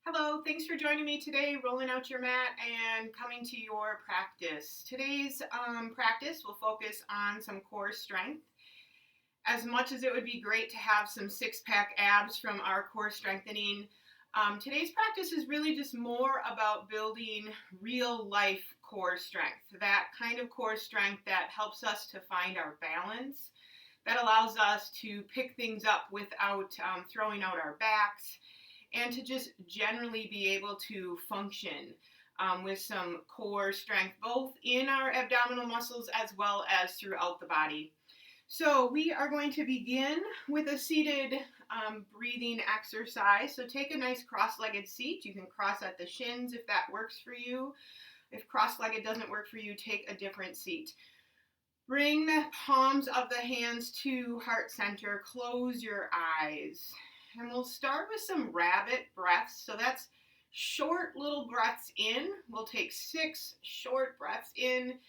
Hello, thanks for joining me today, rolling out your mat and coming to your practice. Today's practice will focus on some core strength. As much as it would be great to have some six-pack abs from our core strengthening, today's practice is really just more about building real life core strength. That kind of core strength that helps us to find our balance, that allows us to pick things up without throwing out our backs, and to just generally be able to function with some core strength, both in our abdominal muscles as well as throughout the body. So we are going to begin with a seated breathing exercise. So take a nice cross-legged seat. You can cross at the shins if that works for you. If cross-legged doesn't work for you, take a different seat. Bring the palms of the hands to heart center. Close your eyes. And we'll start with some rabbit breaths. So that's short little breaths in. We'll take 6 short breaths in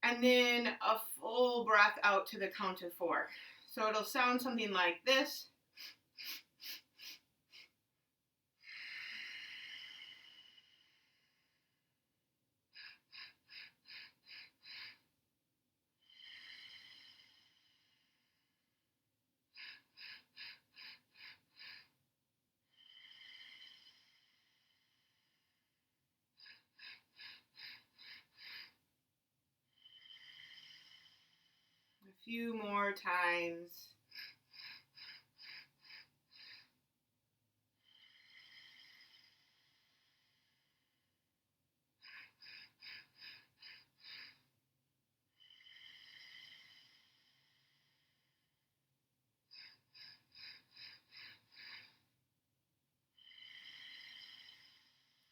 and then a full breath out to the count of 4. So it'll sound something like this. A few more times.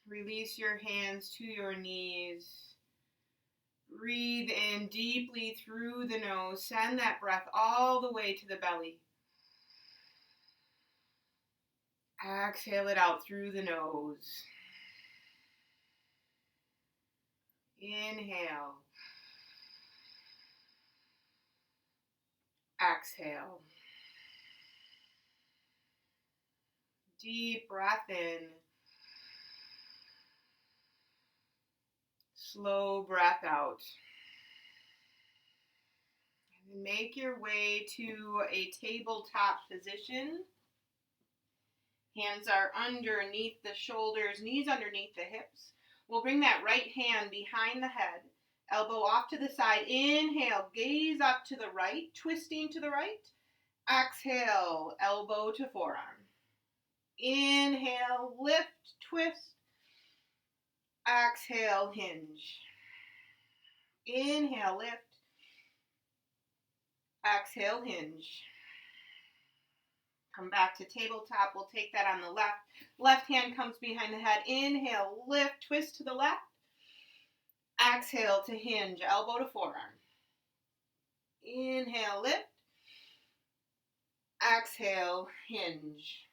Release your hands to your knees. Breathe in deeply through the nose. Send that breath all the way to the belly. Exhale it out through the nose. Inhale. Exhale. Deep breath in. Slow breath out. And then make your way to a tabletop position. Hands are underneath the shoulders, knees underneath the hips. We'll bring that right hand behind the head, elbow off to the side. Inhale, gaze up to the right, twisting to the right. Exhale, elbow to forearm. Inhale, lift, twist. Exhale, hinge. Inhale, lift. Exhale, hinge. Come back to tabletop. We'll take that on the left. Left hand comes behind the head. Inhale, lift, twist to the left. Exhale to hinge, elbow to forearm. Inhale, lift. Exhale, hinge.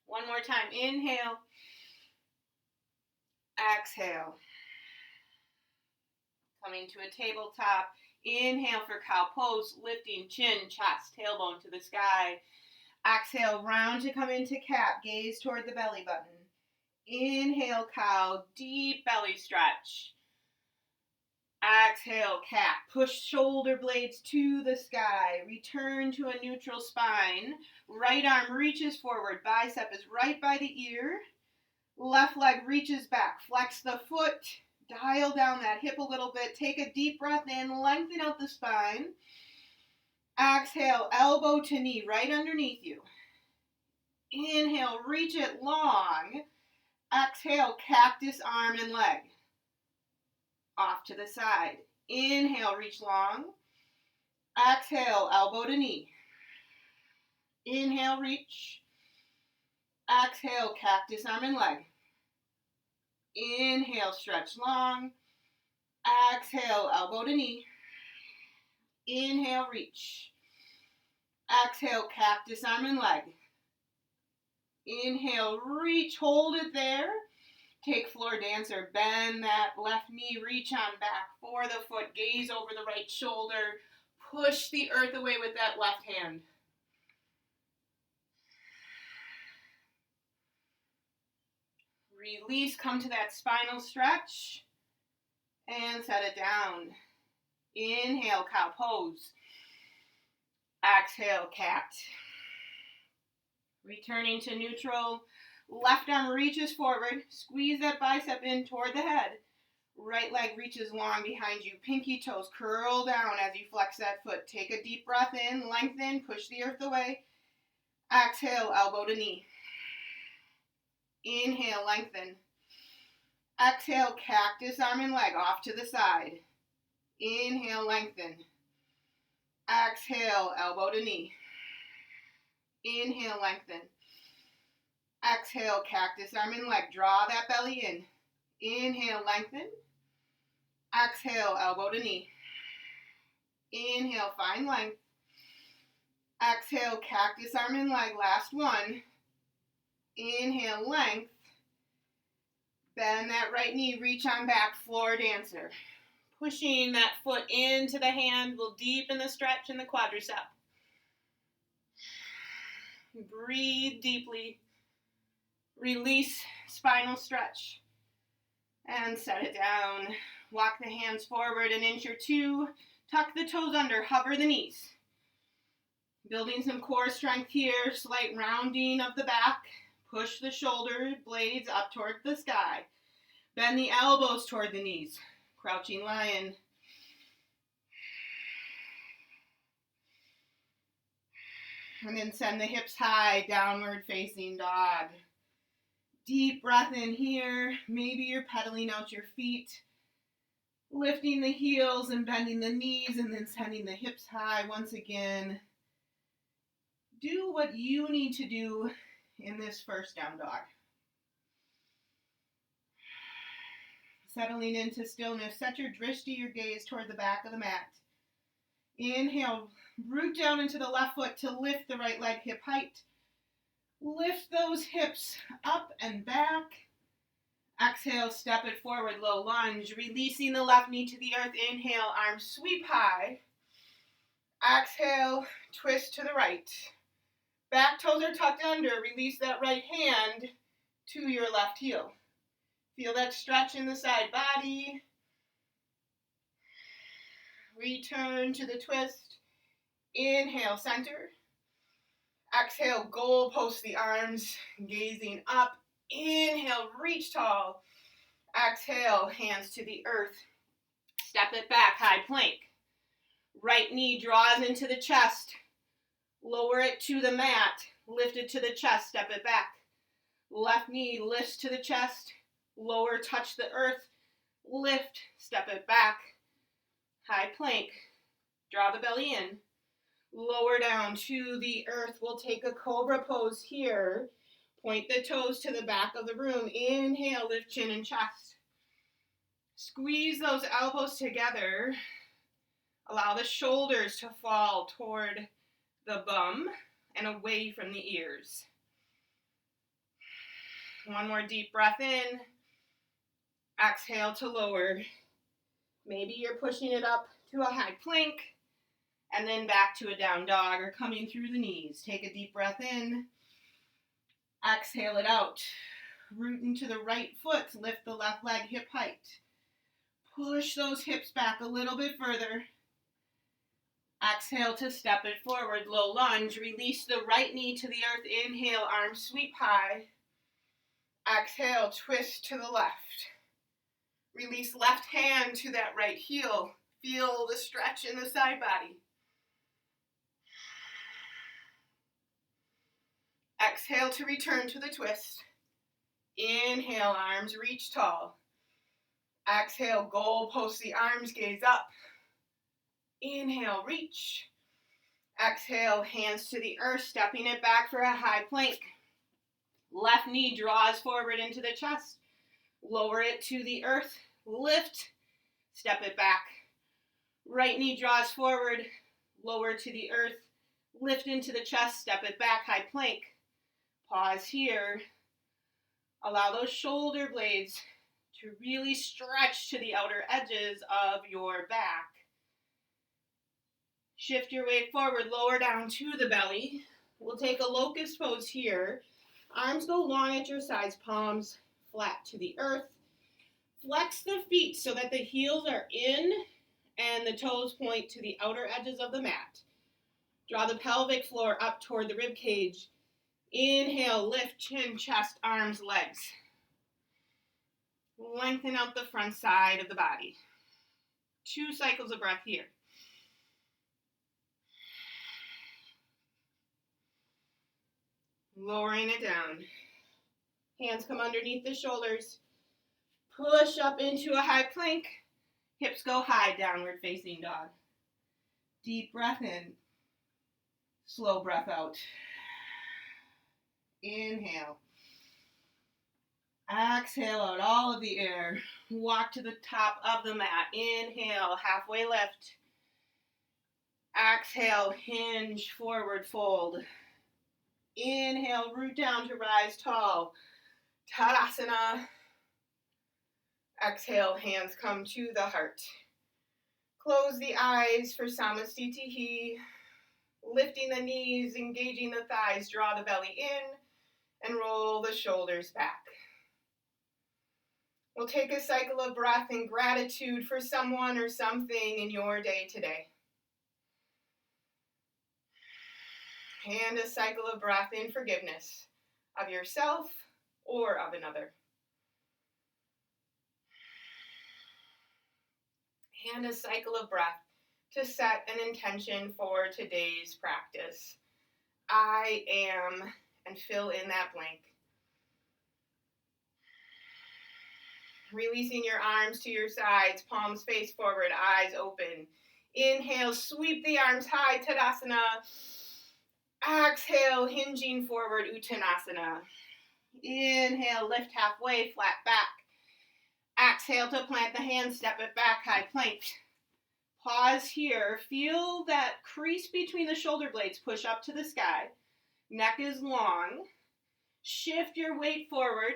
One more time. Inhale. Exhale. Coming to a tabletop. Inhale for cow pose, lifting chin, chest, tailbone to the sky. Exhale, round to come into cat, gaze toward the belly button. Inhale, cow, deep belly stretch. Exhale, cat, push shoulder blades to the sky. Return to a neutral spine. Right arm reaches forward, bicep is right by the ear. Left leg reaches back, flex the foot. Dial down that hip a little bit. Take a deep breath in. Lengthen out the spine. Exhale, elbow to knee right underneath you. Inhale, reach it long. Exhale, cactus arm and leg. Off to the side. Inhale, reach long. Exhale, elbow to knee. Inhale, reach. Exhale, cactus arm and leg. Inhale, stretch long. Exhale, elbow to knee. Inhale, reach. Exhale, cactus arm and leg. Inhale, reach, hold it there. Take floor dancer, bend that left knee, reach on back for the foot, gaze over the right shoulder. Push the earth away with that left hand. Release, come to that spinal stretch, and set it down. Inhale, cow pose. Exhale, cat. Returning to neutral. Left arm reaches forward. Squeeze that bicep in toward the head. Right leg reaches long behind you. Pinky toes curl down as you flex that foot. Take a deep breath in, lengthen, push the earth away. Exhale, elbow to knee. Inhale, lengthen. Exhale, cactus, arm and leg off to the side. Inhale, lengthen. Exhale, elbow to knee. Inhale, lengthen. Exhale, cactus, arm and leg. Draw that belly in. Inhale, lengthen. Exhale, elbow to knee. Inhale, find length. Exhale, cactus, arm and leg. Last one. Inhale, length. Bend that right knee, reach on back, floor dancer. Pushing that foot into the hand will deepen the stretch in the quadricep. Breathe deeply. Release, spinal stretch. And set it down. Walk the hands forward an inch or two. Tuck the toes under, hover the knees. Building some core strength here, slight rounding of the back. Push the shoulder blades up toward the sky. Bend the elbows toward the knees. Crouching lion. And then send the hips high, downward facing dog. Deep breath in here. Maybe you're pedaling out your feet. Lifting the heels and bending the knees and then sending the hips high once again. Do what you need to do in this first down dog. Settling into stillness, set your drishti, your gaze toward the back of the mat. Inhale, root down into the left foot to lift the right leg hip height. Lift those hips up and back. Exhale, step it forward, low lunge, releasing the left knee to the earth. Inhale, arms sweep high. Exhale, twist to the right. Back toes are tucked under. Release that right hand to your left heel. Feel that stretch in the side body. Return to the twist. Inhale, center. Exhale, goal post the arms, gazing up. Inhale, reach tall. Exhale, hands to the earth. Step it back, high plank. Right knee draws into the chest. Lower it to the mat. Lift it to the chest, step it back. Left knee lifts to the chest. Lower, touch the earth. Lift, step it back. High plank. Draw the belly in. Lower down to the earth. We'll take a cobra pose here. Point the toes to the back of the room. Inhale, lift chin and chest. Squeeze those elbows together. Allow the shoulders to fall toward the bum and away from the ears. One more deep breath in. Exhale to lower. Maybe you're pushing it up to a high plank and then back to a down dog or coming through the knees. Take a deep breath in. Exhale it out. Root into the right foot. Lift the left leg hip height. Push those hips back a little bit further. Exhale to step it forward. Low lunge. Release the right knee to the earth. Inhale, arms sweep high. Exhale, twist to the left. Release left hand to that right heel. Feel the stretch in the side body. Exhale to return to the twist. Inhale, arms reach tall. Exhale, goal post the arms, gaze up. Inhale, reach. Exhale, hands to the earth, stepping it back for a high plank. Left knee draws forward into the chest. Lower it to the earth. Lift. Step it back. Right knee draws forward. Lower to the earth. Lift into the chest. Step it back. High plank. Pause here. Allow those shoulder blades to really stretch to the outer edges of your back. Shift your weight forward. Lower down to the belly. We'll take a locust pose here. Arms go long at your sides, palms flat to the earth. Flex the feet so that the heels are in and the toes point to the outer edges of the mat. Draw the pelvic floor up toward the rib cage. Inhale, lift, chin, chest, arms, legs. Lengthen out the front side of the body. 2 cycles of breath here. Lowering it down. Hands come underneath the shoulders. Push up into a high plank. Hips go high, downward facing dog. Deep breath in. Slow breath out. Inhale. Exhale out all of the air. Walk to the top of the mat. Inhale, halfway lift. Exhale, hinge, forward fold. Inhale, root down to rise tall. Tadasana. Exhale, hands come to the heart. Close the eyes for Samastitihi. Lifting the knees, engaging the thighs, draw the belly in, and roll the shoulders back. We'll take a cycle of breath and gratitude for someone or something in your day today. And a cycle of breath in forgiveness of yourself or of another. And a cycle of breath to set an intention for today's practice. I am, and fill in that blank. Releasing your arms to your sides, palms face forward, eyes open. Inhale, sweep the arms high, Tadasana. Exhale, hinging forward, Uttanasana. Inhale, lift halfway, flat back. Exhale to plant the hands, step it back, high plank. Pause here. Feel that crease between the shoulder blades push up to the sky. Neck is long. Shift your weight forward.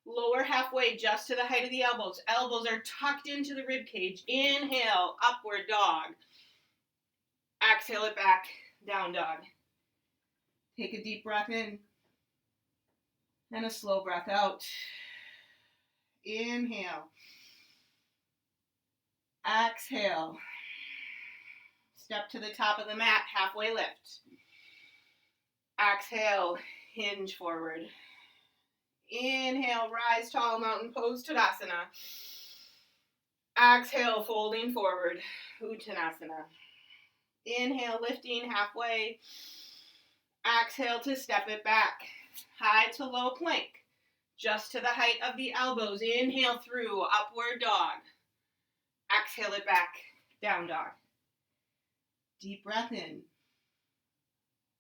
Lower halfway just to the height of the elbows. Elbows are tucked into the rib cage. Inhale, upward dog. Exhale it back, down dog. Take a deep breath in and a slow breath out. Inhale. Exhale. Step to the top of the mat, halfway lift. Exhale, hinge forward. Inhale, rise tall, mountain pose, Tadasana. Exhale, folding forward, Uttanasana. Inhale, lifting halfway. Exhale to step it back, high to low plank, just to the height of the elbows. Inhale through, upward dog. Exhale it back, down dog. Deep breath in.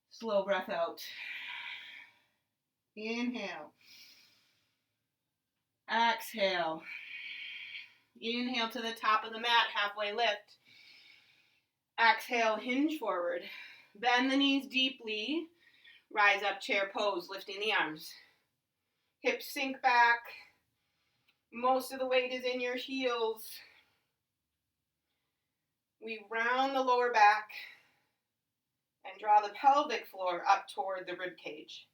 Slow breath out. Inhale. Exhale. Inhale to the top of the mat, halfway lift. Exhale, hinge forward. Bend the knees deeply. Rise up, chair pose, lifting the arms. Hips sink back. Most of the weight is in your heels. We round the lower back and draw the pelvic floor up toward the rib cage.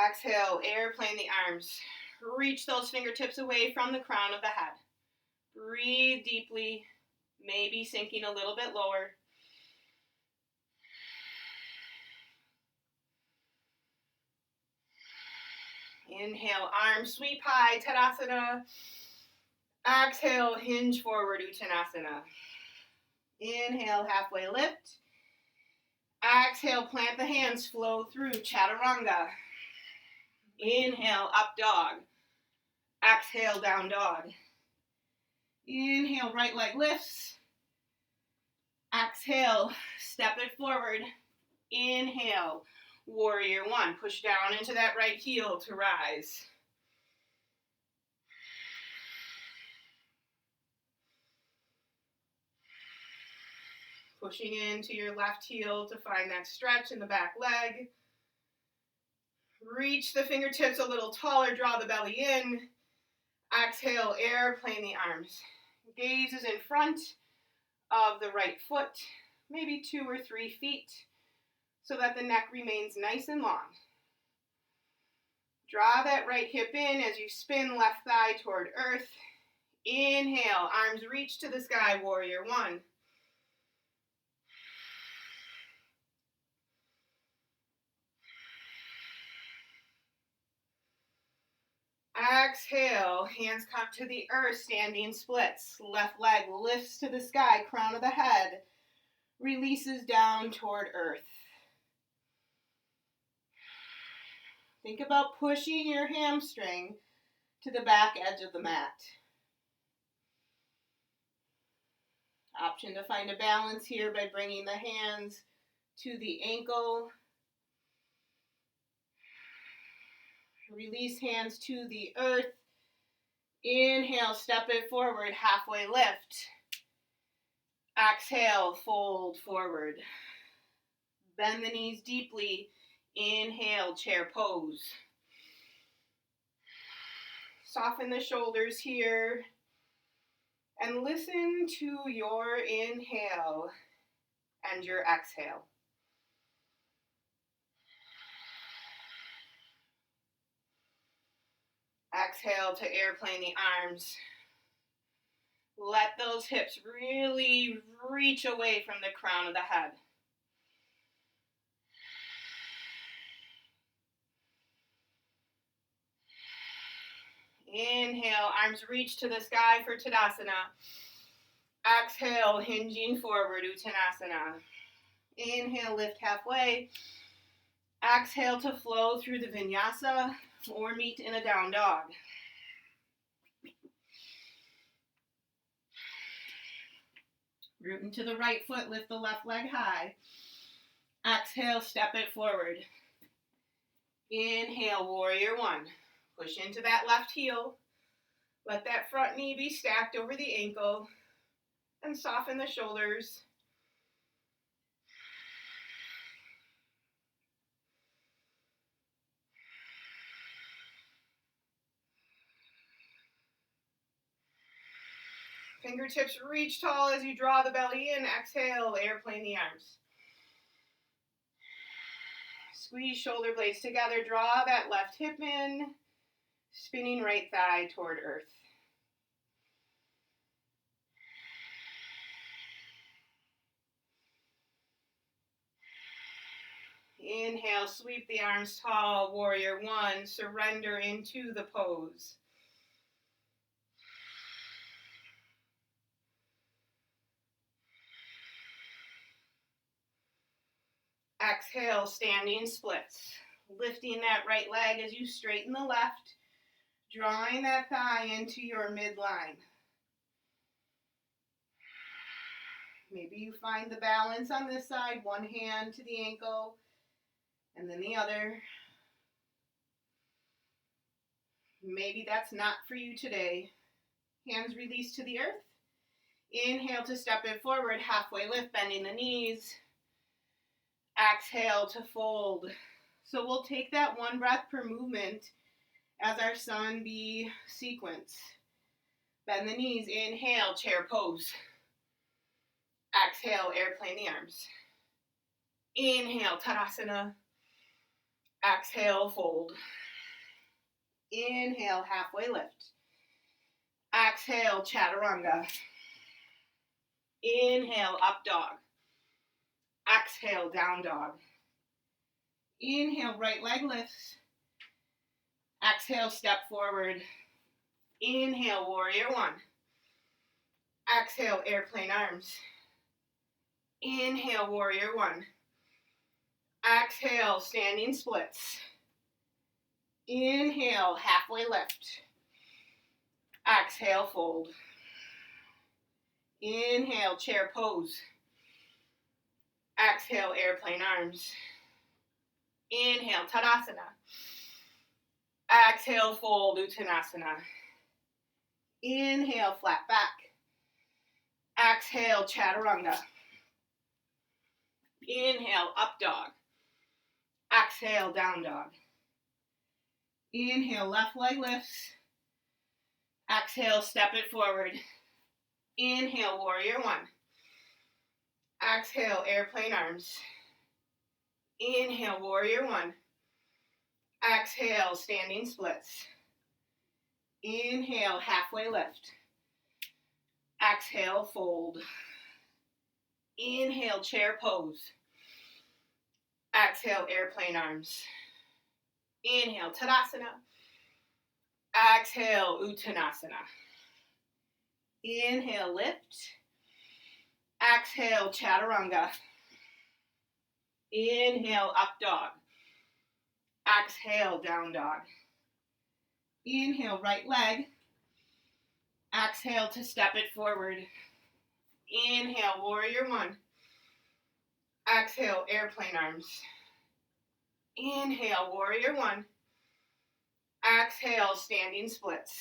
Exhale, airplane the arms. Reach those fingertips away from the crown of the head. Breathe deeply, maybe sinking a little bit lower. Inhale, arms sweep high, Tadasana. Exhale, hinge forward, Uttanasana. Inhale, halfway lift. Exhale, plant the hands, flow through, Chaturanga. Inhale, up dog. Exhale, down dog. Inhale, right leg lifts. Exhale, step it forward. Inhale, warrior one. Push down into that right heel to rise. Pushing into your left heel to find that stretch in the back leg. Reach the fingertips a little taller, draw the belly in. Exhale, airplane the arms. Gaze is in front of the right foot, maybe 2 or 3 feet. so that the neck remains nice and long. Draw that right hip in as you spin left thigh toward earth. Inhale, arms reach to the sky, warrior one. Exhale, hands come to the earth, standing splits. Left leg lifts to the sky, crown of the head releases down toward earth. Think about pushing your hamstring to the back edge of the mat. Option to find a balance here by bringing the hands to the ankle. Release hands to the earth. Inhale, step it forward, halfway lift. Exhale, fold forward. Bend the knees deeply. Inhale, chair pose. Soften the shoulders here. And listen to your inhale and your exhale. Exhale to airplane the arms. Let those hips really reach away from the crown of the head. Inhale, arms reach to the sky for Tadasana. Exhale, hinging forward, Uttanasana. Inhale, lift halfway. Exhale to flow through the vinyasa or meet in a down dog. Rooting to the right foot, lift the left leg high. Exhale, step it forward. Inhale, warrior one. Push into that left heel. Let that front knee be stacked over the ankle and soften the shoulders. Fingertips reach tall as you draw the belly in. Exhale, airplane the arms. Squeeze shoulder blades together. Draw that left hip in. Spinning right thigh toward earth. Inhale, sweep the arms tall, warrior one. Surrender into the pose. Exhale, standing splits. Lifting that right leg as you straighten the left, drawing that thigh into your midline. Maybe you find the balance on this side, one hand to the ankle, and then the other. Maybe that's not for you today. Hands release to the earth. Inhale to step it forward, halfway lift, bending the knees. Exhale to fold. So we'll take that one breath per movement as our sun B sequence. Bend the knees, inhale, chair pose. Exhale, airplane the arms. Inhale, Tadasana. Exhale, fold. Inhale, halfway lift. Exhale, Chaturanga. Inhale, up dog. Exhale, down dog. Inhale, right leg lifts. Exhale, step forward. Inhale, warrior one. Exhale, airplane arms. Inhale, warrior one. Exhale, standing splits. Inhale, halfway lift. Exhale, fold. Inhale, chair pose. Exhale, airplane arms. Inhale, Tadasana. Exhale, fold, Uttanasana. Inhale, flat back. Exhale, Chaturanga. Inhale, up dog. Exhale, down dog. Inhale, left leg lifts. Exhale, step it forward. Inhale, warrior one. Exhale, airplane arms. Inhale, warrior one. Exhale, standing splits. Inhale, halfway lift. Exhale, fold. Inhale, chair pose. Exhale, airplane arms. Inhale, Tadasana. Exhale, Uttanasana. Inhale, lift. Exhale, Chaturanga. Inhale, up dog. Exhale, down dog. Inhale, right leg. Exhale to step it forward. Inhale, warrior one. Exhale, airplane arms. Inhale, warrior one. Exhale, standing splits.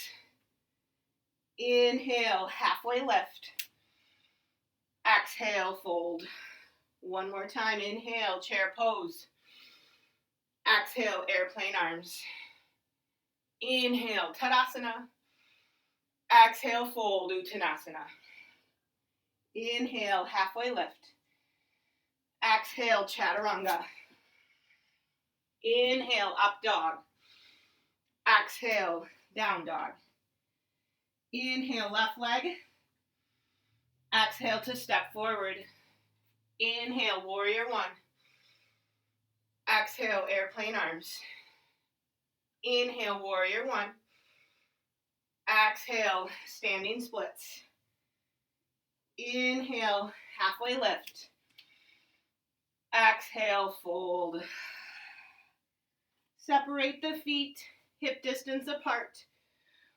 Inhale, halfway lift. Exhale, fold. One more time. Inhale, chair pose. Exhale, airplane arms. Inhale, Tadasana. Exhale, fold, Uttanasana. Inhale, halfway lift. Exhale, Chaturanga. Inhale, up dog. Exhale, down dog. Inhale, left leg. Exhale to step forward. Inhale, warrior one. Exhale, airplane arms. Inhale, warrior one. Exhale, standing splits. Inhale, halfway lift. Exhale, fold. Separate the feet, hip distance apart.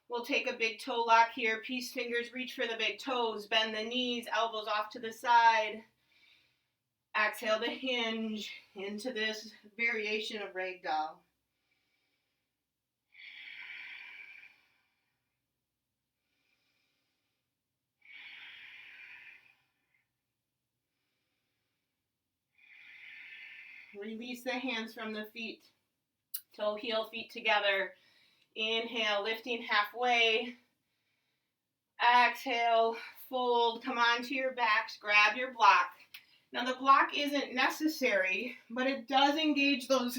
We'll take a big toe lock here. Peace fingers reach for the big toes. Bend the knees, elbows off to the side. Exhale to hinge into this variation of ragdoll. Release the hands from the feet. Toe, heel, feet together. Inhale, lifting halfway. Exhale, fold, come onto your backs, grab your block. Now the block isn't necessary, but it does engage those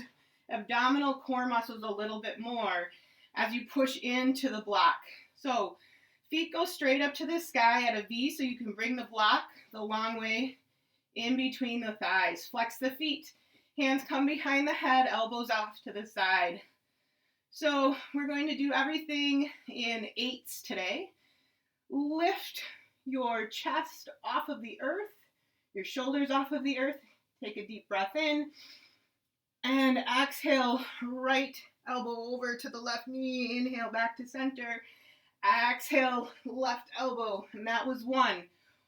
abdominal core muscles a little bit more as you push into the block. So feet go straight up to the sky at a V so you can bring the block the long way in between the thighs. Flex the feet. Hands come behind the head, elbows off to the side. So we're going to do everything in 8s today. Lift your chest off of the earth, your shoulders off of the earth. Take a deep breath in. And exhale, right elbow over to the left knee. Inhale, back to center. Exhale, left elbow. And that was 1.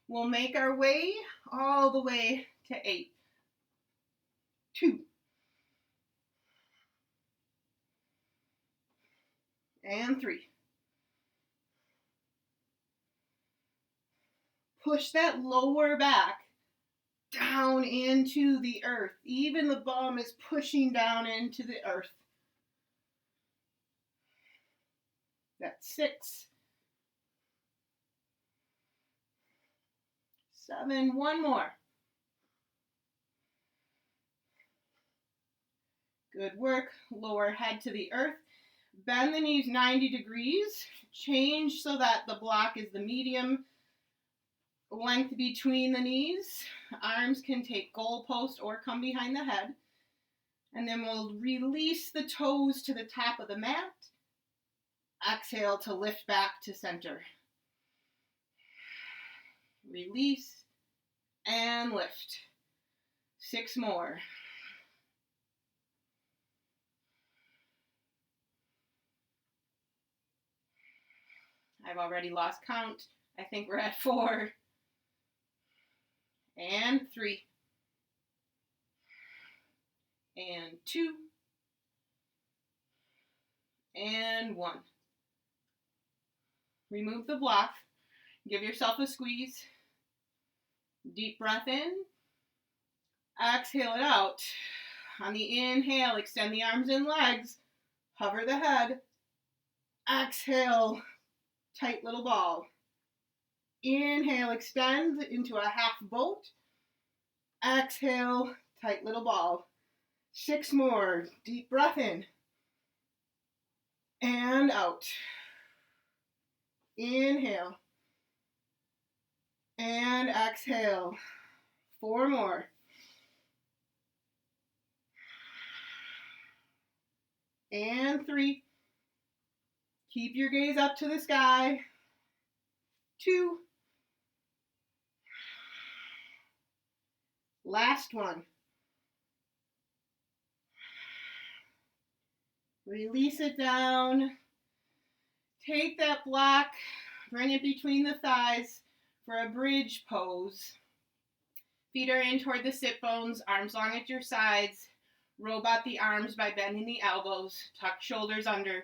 We'll make our way all the way to 8. 2. And 3. Push that lower back down into the earth. Even the bum is pushing down into the earth. That's 6. 7. One more. Good work. Lower head to the earth. Bend the knees 90 degrees. Change so that the block is the medium length between the knees. Arms can take goalpost or come behind the head. And then we'll release the toes to the top of the mat. Exhale to lift back to center. Release and lift. 6 more. I've already lost count. I think we're at 4. And 3. And 2. And 1. Remove the block. Give yourself a squeeze. Deep breath in. Exhale it out. On the inhale, extend the arms and legs. Hover the head. Exhale, tight little ball. Inhale, extend into a half boat. Exhale, tight little ball. 6 more. Deep breath in and out. Inhale and exhale. 4 more. And 3. Keep your gaze up to the sky. 2. Last one. Release it down. Take that block, bring it between the thighs for a bridge pose. Feet are in toward the sit bones, arms long at your sides. Robot the arms by bending the elbows. Tuck shoulders under.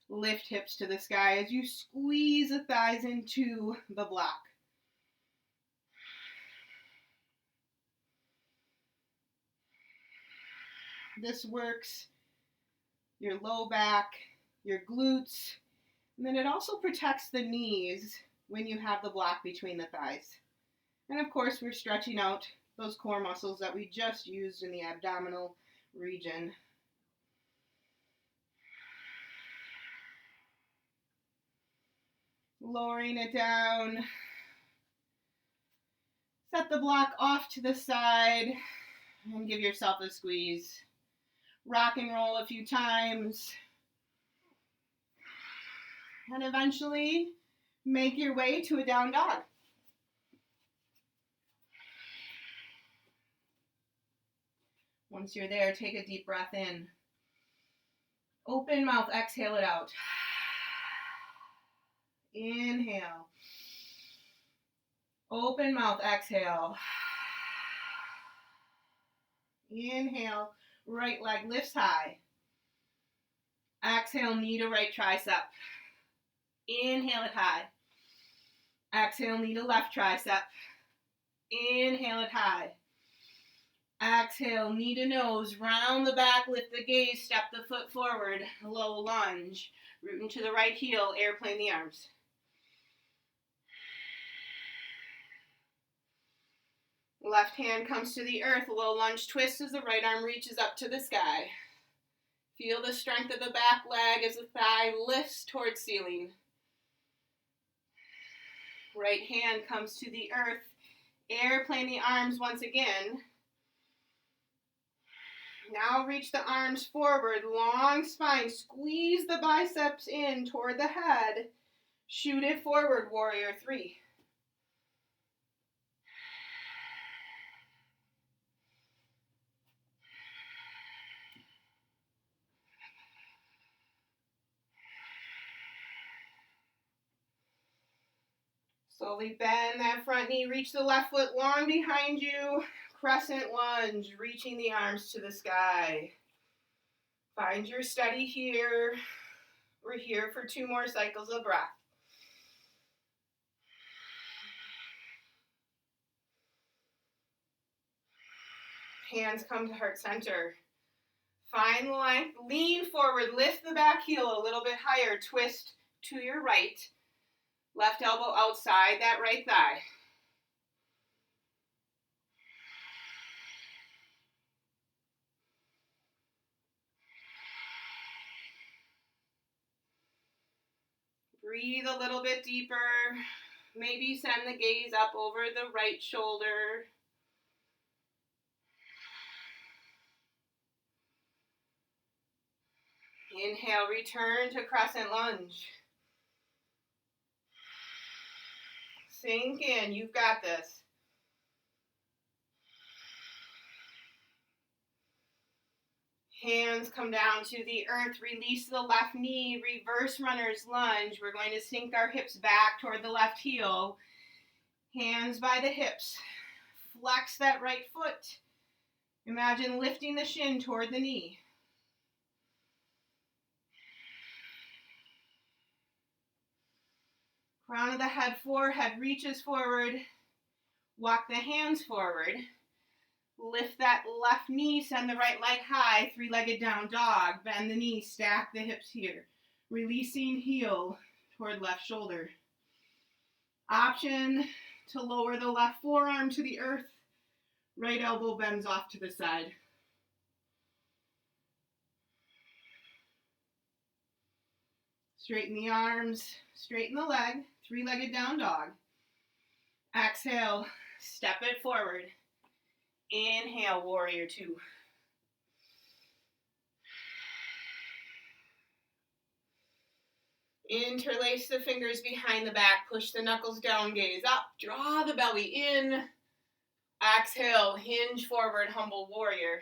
Lift hips to the sky as you squeeze the thighs into the block. This works your low back, your glutes, and then it also protects the knees when you have the block between the thighs. And of course, we're stretching out those core muscles that we just used in the abdominal region. Lowering it down. Set the block off to the side and give yourself a squeeze. Rock and roll a few times. And eventually make your way to a down dog. Once you're there, take a deep breath in. Open mouth, exhale it out. Inhale. Open mouth, exhale. Inhale, right leg lifts high. Exhale, knee to right tricep. Inhale it high. Exhale, knee to left tricep. Inhale it high. Exhale, knee to nose, round the back, lift the gaze, step the foot forward, low lunge. Rooting to the right heel, airplane the arms. Left hand comes to the earth, low lunge twist as the right arm reaches up to the sky. Feel the strength of the back leg as the thigh lifts towards ceiling. Right hand comes to the earth, airplane the arms once again. Now reach the arms forward, long spine, squeeze the biceps in toward the head. Shoot it forward, warrior 3. Slowly bend that front knee, reach the left foot long behind you. Crescent lunge, reaching the arms to the sky. Find your steady here. We're here for 2 more cycles of breath. Hands come to heart center. Find length, lean forward, lift the back heel a little bit higher, twist to your right. Left elbow outside that right thigh. Breathe a little bit deeper. Maybe send the gaze up over the right shoulder. Inhale, return to crescent lunge. Sink in, you've got this. Hands come down to the earth, release the left knee, reverse runner's lunge. We're going to sink our hips back toward the left heel. Hands by the hips. Flex that right foot. Imagine lifting the shin toward the knee. Crown of the head, forehead reaches forward. Walk the hands forward. Lift that left knee, send the right leg high, 3-legged down dog. Bend the knee, stack the hips here. Releasing heel toward left shoulder. Option to lower the left forearm to the earth. Right elbow bends off to the side. Straighten the arms, straighten the leg, three-legged down dog. Exhale, step it forward. Inhale, warrior two. Interlace the fingers behind the back, push the knuckles down, gaze up, draw the belly in. Exhale, hinge forward, humble warrior.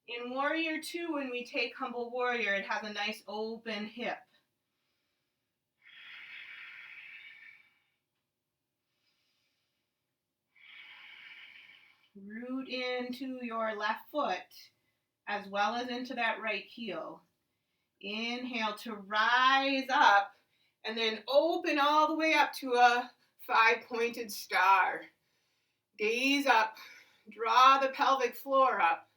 In warrior two, when we take humble warrior, it has a nice open hip. Root into your left foot as well as into that right heel. Inhale to rise up and then open all the way up to a five-pointed star. Gaze up, draw the pelvic floor up.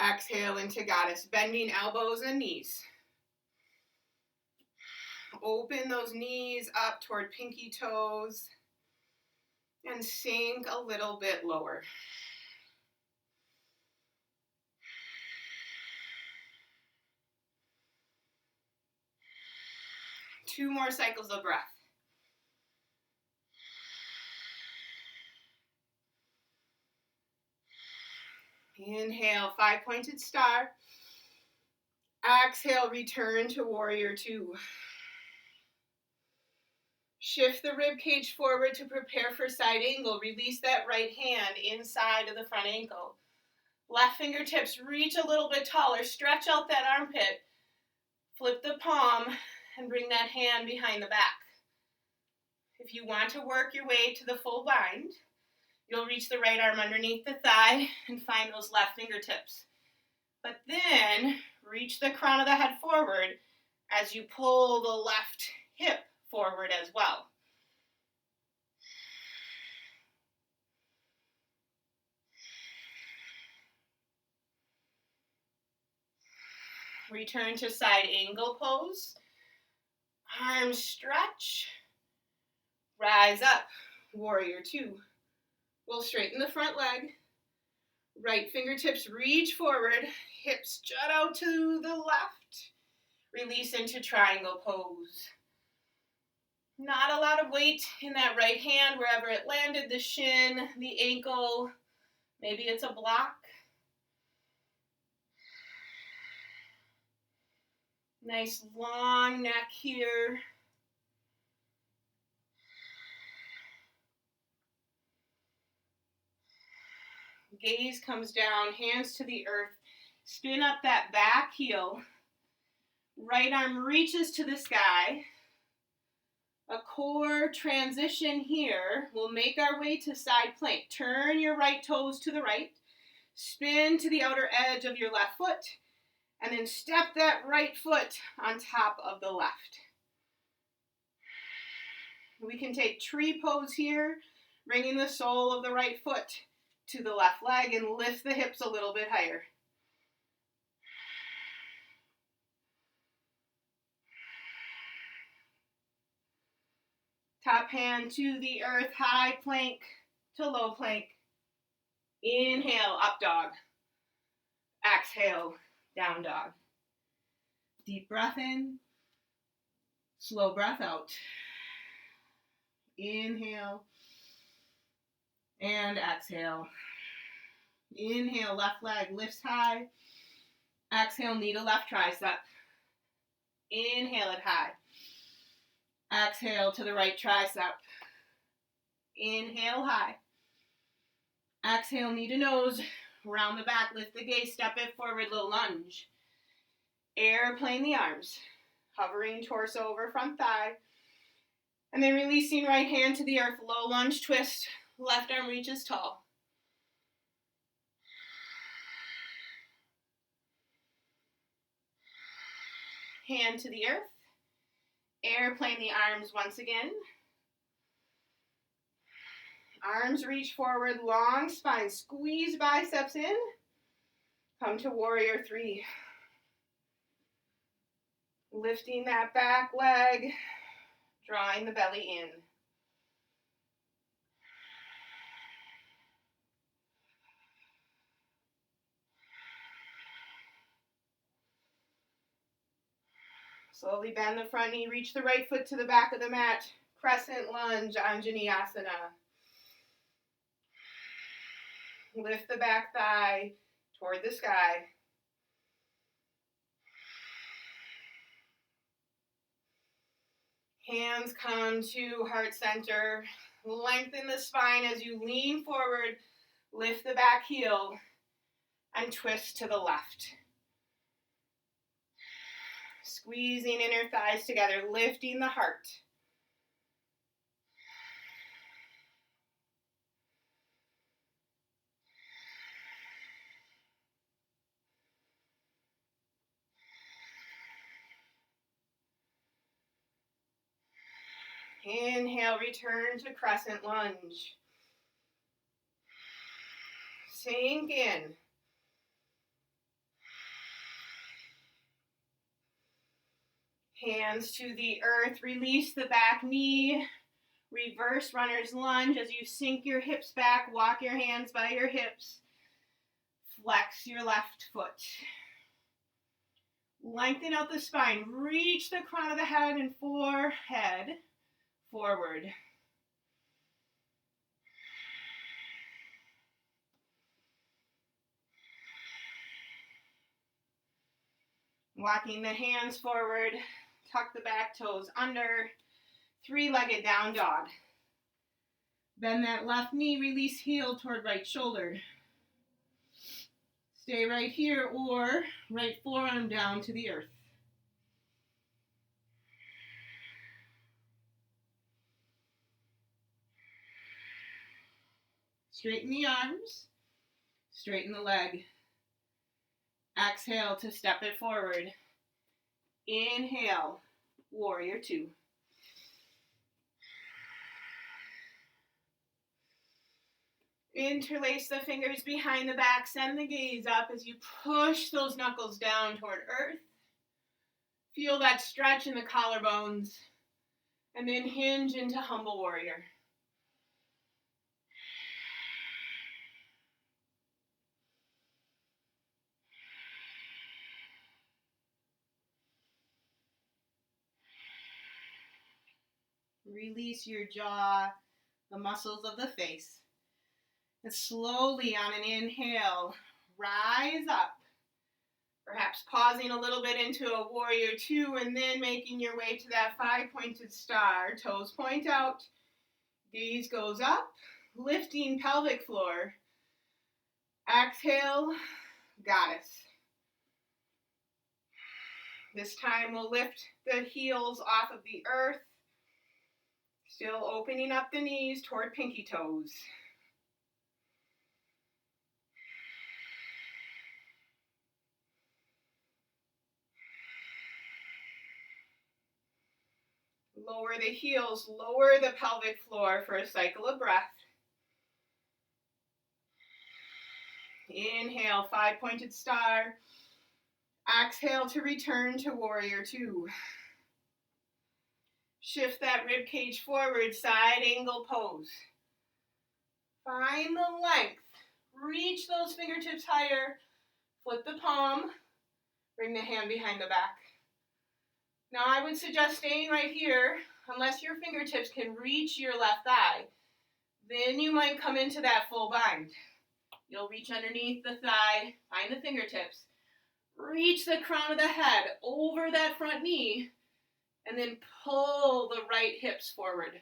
Exhale into goddess, bending elbows and knees. Open those knees up toward pinky toes and sink a little bit lower. Two more cycles of breath. Inhale, five-pointed star. Exhale, return to warrior two. Shift the rib cage forward to prepare for side angle. Release that right hand inside of the front ankle. Left fingertips reach a little bit taller. Stretch out that armpit. Flip the palm and bring that hand behind the back. If you want to work your way to the full bind, you'll reach the right arm underneath the thigh and find those left fingertips. But then reach the crown of the head forward as you pull the left hip forward as well. Return to side angle pose. Arms stretch. Rise up, warrior two. We'll straighten the front leg. Right fingertips reach forward. Hips jut out to the left. Release into triangle pose. Not a lot of weight in that right hand, wherever it landed, the shin, the ankle, maybe it's a block. Nice long neck here. Gaze comes down, hands to the earth. Spin up that back heel. Right arm reaches to the sky. A core transition here. We'll make our way to side plank. Turn your right toes to the right. Spin to the outer edge of your left foot. And then step that right foot on top of the left. We can take tree pose here, bringing the sole of the right foot to the left leg and lift the hips a little bit higher. Top hand to the earth, high plank to low plank. Inhale, up dog. Exhale, down dog. Deep breath in, slow breath out. Inhale and exhale. Inhale, left leg lifts high. Exhale, knee to left tricep. Inhale it high. Exhale to the right tricep. Inhale high. Exhale, knee to nose. Round the back, lift the gaze, step it forward, little lunge. Airplane the arms. Hovering torso over front thigh. And then releasing right hand to the earth, low lunge twist. Left arm reaches tall. Hand to the earth. Airplane the arms once again. Arms reach forward, long spine. Squeeze biceps in. Come to warrior three. Lifting that back leg. Drawing the belly in. Slowly bend the front knee, reach the right foot to the back of the mat. Crescent lunge, Anjaneyasana. Lift the back thigh toward the sky. Hands come to heart center. Lengthen the spine as you lean forward. Lift the back heel and twist to the left. Squeezing inner thighs together, lifting the heart. Inhale, return to crescent lunge. Sink in. Hands to the earth, release the back knee. Reverse runner's lunge as you sink your hips back, walk your hands by your hips. Flex your left foot. Lengthen out the spine, reach the crown of the head and forehead forward. Walking the hands forward, tuck the back toes under, three-legged down dog. Bend that left knee, release heel toward right shoulder. Stay right here or right forearm down to the earth. Straighten the arms, straighten the leg. Exhale to step it forward. Inhale, warrior two. Interlace the fingers behind the back, send the gaze up as you push those knuckles down toward earth. Feel that stretch in the collarbones, and then hinge into humble warrior. Release your jaw, the muscles of the face. And slowly on an inhale, rise up. Perhaps pausing a little bit into a warrior two and then making your way to that five-pointed star. Toes point out, gaze goes up, lifting pelvic floor. Exhale, goddess. This time we'll lift the heels off of the earth. Still opening up the knees toward pinky toes. Lower the heels, lower the pelvic floor for a cycle of breath. Inhale, five-pointed star. Exhale to return to warrior two. Shift that rib cage forward, side angle pose. Find the length. Reach those fingertips higher. Flip the palm. Bring the hand behind the back. Now I would suggest staying right here unless your fingertips can reach your left thigh. Then you might come into that full bind. You'll reach underneath the thigh, find the fingertips. Reach the crown of the head over that front knee. And then pull the right hips forward.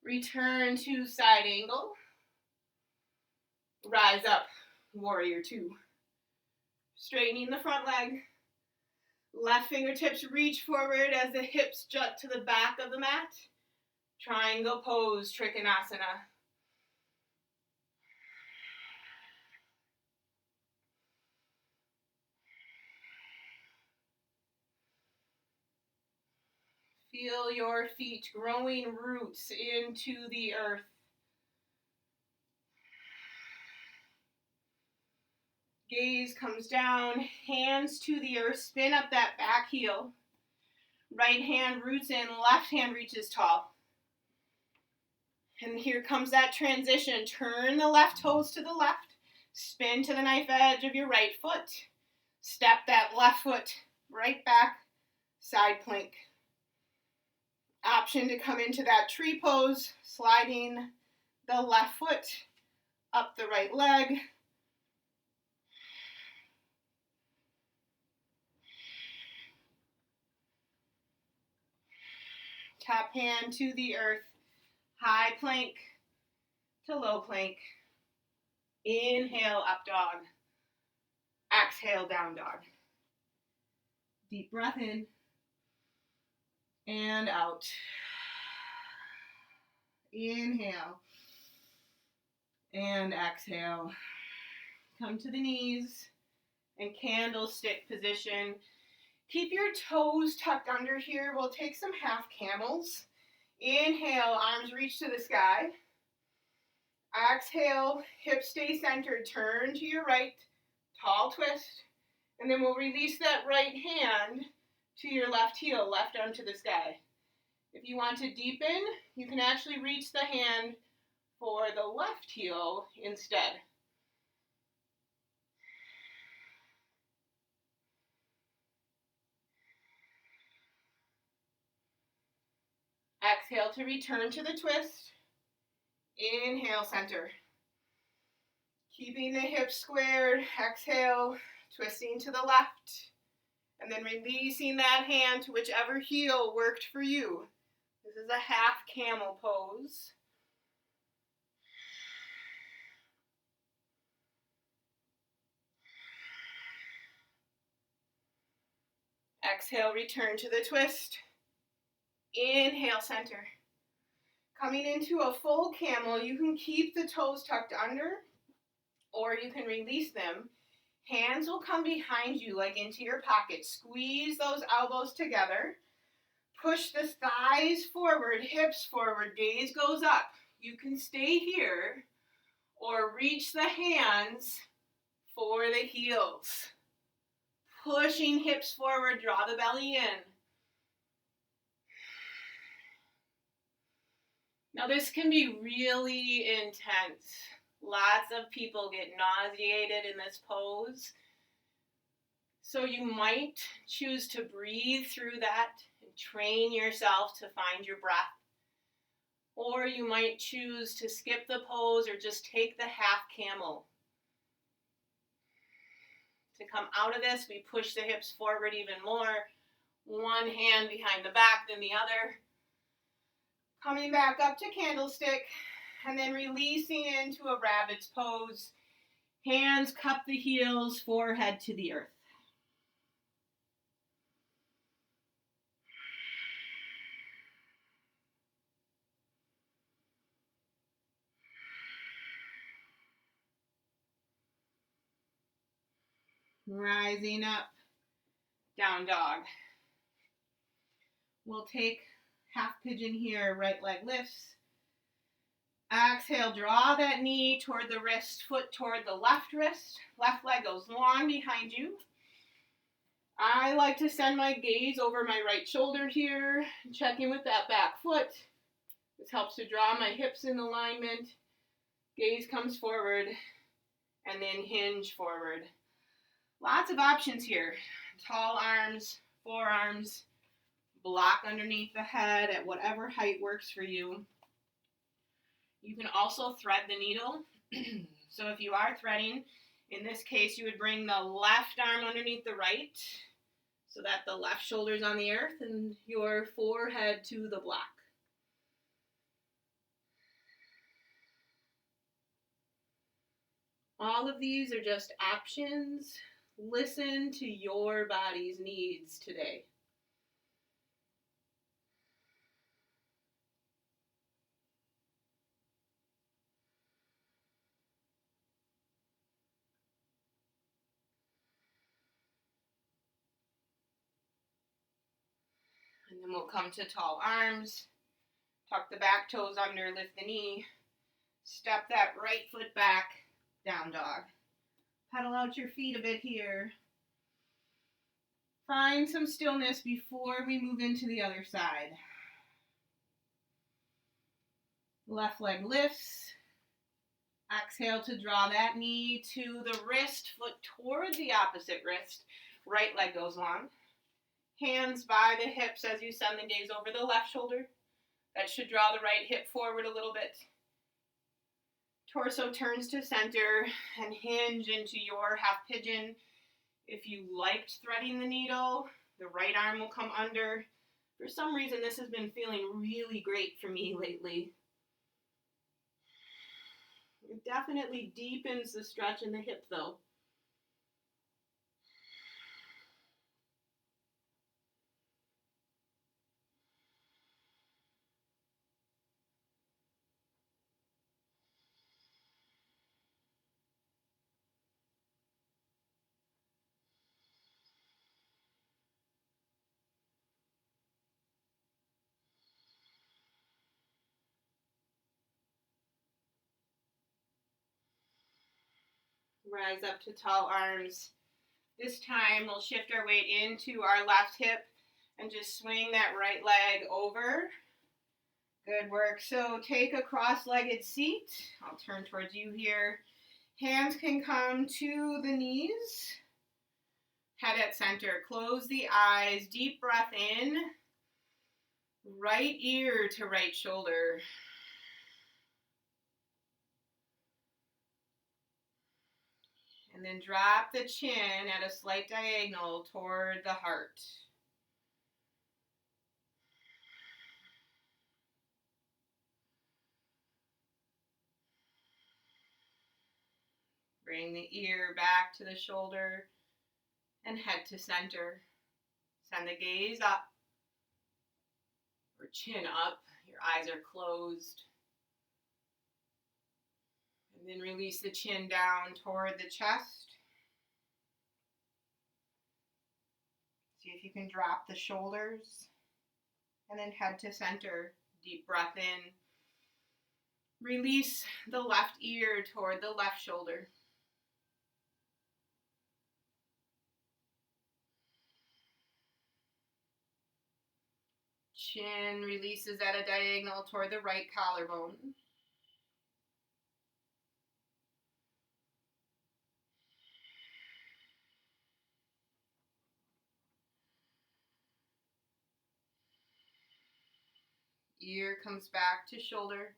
Return to side angle. Rise up, warrior two. Straightening the front leg. Left fingertips reach forward as the hips jut to the back of the mat. Triangle pose, Trikonasana. Feel your feet growing roots into the earth. Gaze comes down, hands to the earth, spin up that back heel. Right hand roots in, left hand reaches tall. And here comes that transition. Turn the left toes to the left. Spin to the knife edge of your right foot. Step that left foot right back. Side plank. Option to come into that tree pose, sliding the left foot up the right leg. Top hand to the earth. High plank to low plank. Inhale, up dog. Exhale, down dog. Deep breath in and out. Inhale and exhale. Come to the knees and candlestick position. Keep your toes tucked under here. We'll take some half camels. Inhale, arms reach to the sky. Exhale, hips stay centered. Turn to your right, tall twist. And then we'll release that right hand to your left heel, left arm to the sky. If you want to deepen, you can actually reach the hand for the left heel instead. Exhale to return to the twist. Inhale, center. Keeping the hips squared. Exhale, twisting to the left. And then releasing that hand to whichever heel worked for you. This is a half camel pose. Exhale, return to the twist. Inhale, center. Coming into a full camel, you can keep the toes tucked under, or you can release them. Hands will come behind you, like into your pocket. Squeeze those elbows together. Push the thighs forward, hips forward, gaze goes up. You can stay here, or reach the hands for the heels. Pushing hips forward, draw the belly in. Now this can be really intense. Lots of people get nauseated in this pose. So you might choose to breathe through that and train yourself to find your breath. Or you might choose to skip the pose or just take the half camel. To come out of this, we push the hips forward even more. One hand behind the back, then the other. Coming back up to candlestick, and then releasing into a rabbit's pose. Hands cup the heels, forehead to the earth. Rising up, down dog. We'll take half pigeon here, right leg lifts. Exhale, draw that knee toward the wrist, foot toward the left wrist. Left leg goes long behind you. I like to send my gaze over my right shoulder here, checking with that back foot. This helps to draw my hips in alignment. Gaze comes forward, and then hinge forward. Lots of options here. Tall arms, forearms, block underneath the head at whatever height works for you. You can also thread the needle. So if you are threading, in this case, you would bring the left arm underneath the right so that the left shoulder is on the earth and your forehead to the block. All of these are just options. Listen to your body's needs today. And then we'll come to tall arms. Tuck the back toes under, lift the knee. Step that right foot back, down dog. Pedal out your feet a bit here. Find some stillness before we move into the other side. Left leg lifts. Exhale to draw that knee to the wrist, foot toward the opposite wrist. Right leg goes long. Hands by the hips as you send the gaze over the left shoulder. That should draw the right hip forward a little bit. Torso turns to center and hinge into your half pigeon. If you liked threading the needle, the right arm will come under. For some reason, this has been feeling really great for me lately. It definitely deepens the stretch in the hip though. Rise up to tall arms. This time we'll shift our weight into our left hip and just swing that right leg over. Good work. So take a cross-legged seat. I'll turn towards you here. Hands can come to the knees. Head at center. Close the eyes. Deep breath in. Right ear to right shoulder. And then drop the chin at a slight diagonal toward the heart. Bring the ear back to the shoulder and head to center. Send the gaze up or chin up. Your eyes are closed. And then release the chin down toward the chest. See if you can drop the shoulders and then head to center. Deep breath in. Release the left ear toward the left shoulder. Chin releases at a diagonal toward the right collarbone. Ear comes back to shoulder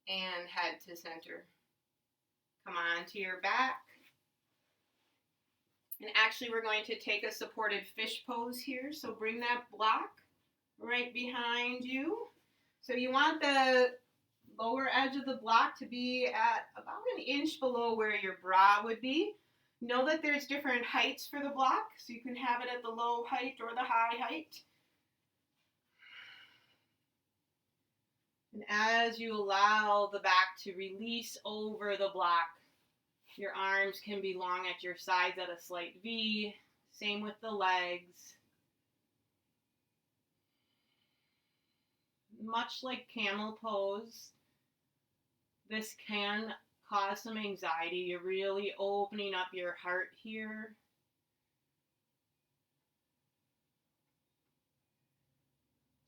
and head to center. Come on to your back. And actually we're going to take a supported fish pose here. So bring that block right behind you. So you want the lower edge of the block to be at about an inch below where your bra would be. Know that there's different heights for the block. So you can have it at the low height or the high height. And as you allow the back to release over the block, your arms can be long at your sides at a slight V. Same with the legs. Much like camel pose, this can cause some anxiety. You're really opening up your heart here.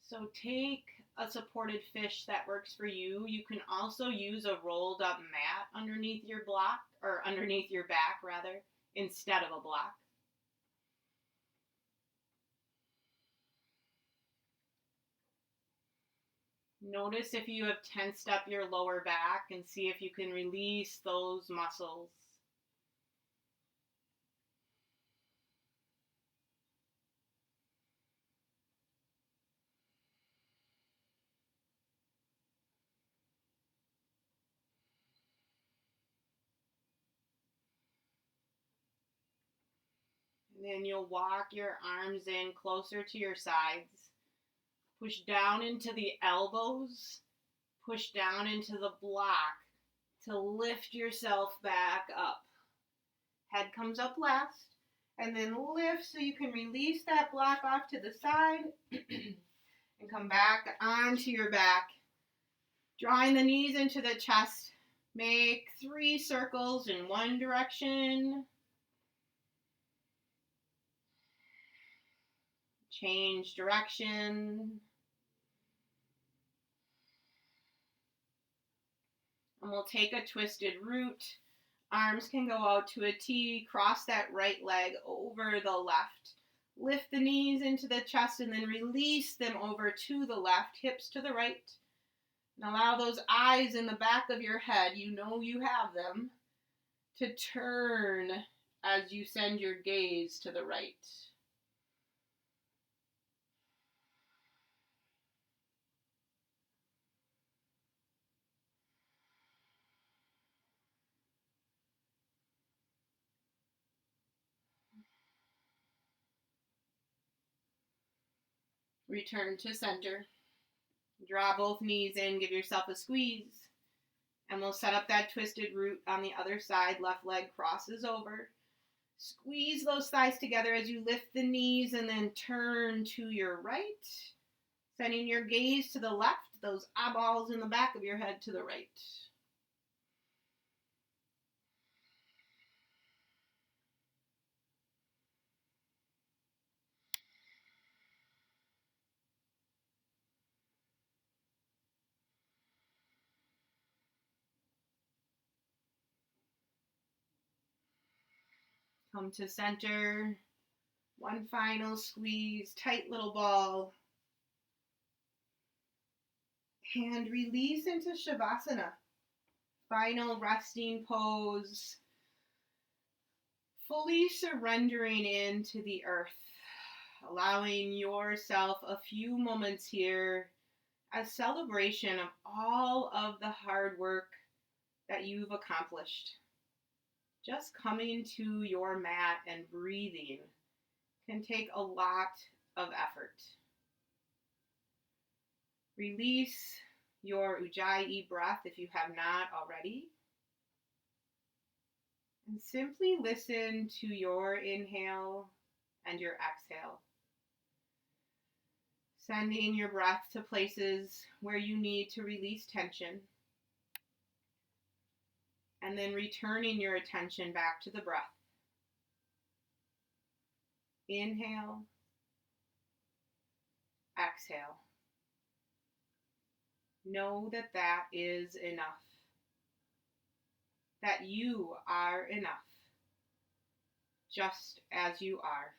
So take a supported fish that works for you. You can also use a rolled up mat underneath your block, or underneath your back rather, instead of a block. Notice if you have tensed up your lower back and see if you can release those muscles. And then you'll walk your arms in closer to your sides. Push down into the elbows. Push down into the block to lift yourself back up. Head comes up last. And then lift so you can release that block off to the side. And come back onto your back. Drawing the knees into the chest. Make 3 circles in one direction. Change direction. And we'll take a twisted root. Arms can go out to a T. Cross that right leg over the left. Lift the knees into the chest and then release them over to the left, hips to the right. And allow those eyes in the back of your head, you know you have them, to turn as you send your gaze to the right. Return to center. Draw both knees in, give yourself a squeeze. And we'll set up that twisted root on the other side. Left leg crosses over. Squeeze those thighs together as you lift the knees and then turn to your right. Sending your gaze to the left, those eyeballs in the back of your head to the right. Come to center. One final squeeze, tight little ball. And release into Shavasana. Final resting pose. Fully surrendering into the earth. Allowing yourself a few moments here as celebration of all of the hard work that you've accomplished. Just coming to your mat and breathing can take a lot of effort. Release your Ujjayi breath if you have not already. And simply listen to your inhale and your exhale. Sending your breath to places where you need to release tension. And then returning your attention back to the breath. Inhale. Exhale. Know that that is enough. That you are enough. Just as you are.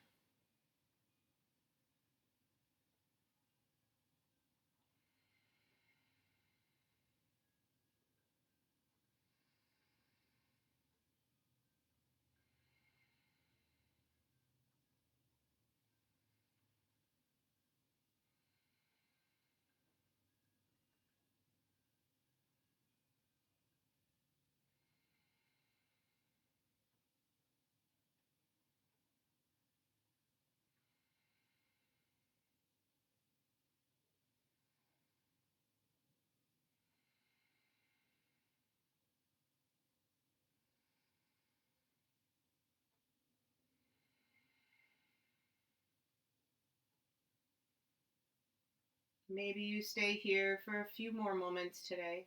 Maybe you stay here for a few more moments today.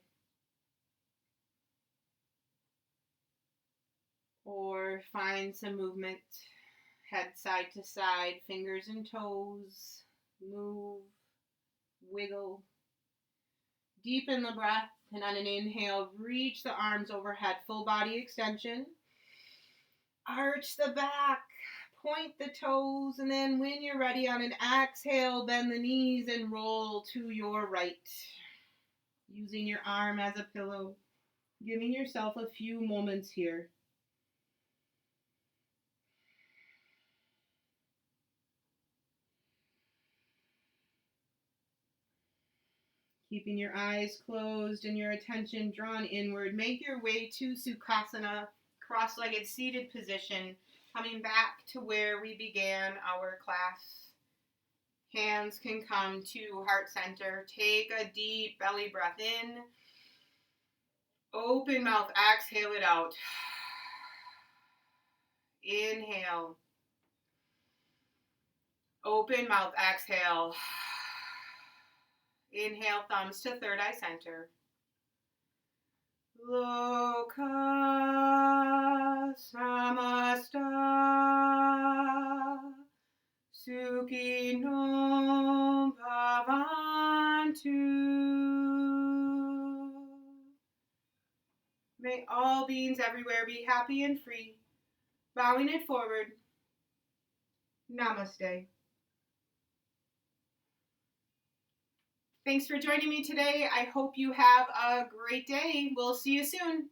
Or find some movement, head side to side, fingers and toes, move, wiggle. Deepen the breath, and on an inhale, reach the arms overhead, full body extension. Arch the back, point the toes, and then when you're ready, on an exhale, bend the knees and roll to your right. Using your arm as a pillow, giving yourself a few moments here. Keeping your eyes closed and your attention drawn inward, make your way to Sukhasana, cross-legged seated position, coming back to where we began our class. Hands can come to heart center. Take a deep belly breath in. Open mouth, exhale it out. Inhale. Open mouth, exhale. Inhale, thumbs to third eye center. Loka samasta sukhinom bhavantu. May all beings everywhere be happy and free. Bowing it forward. Namaste. Thanks for joining me today. I hope you have a great day. We'll see you soon.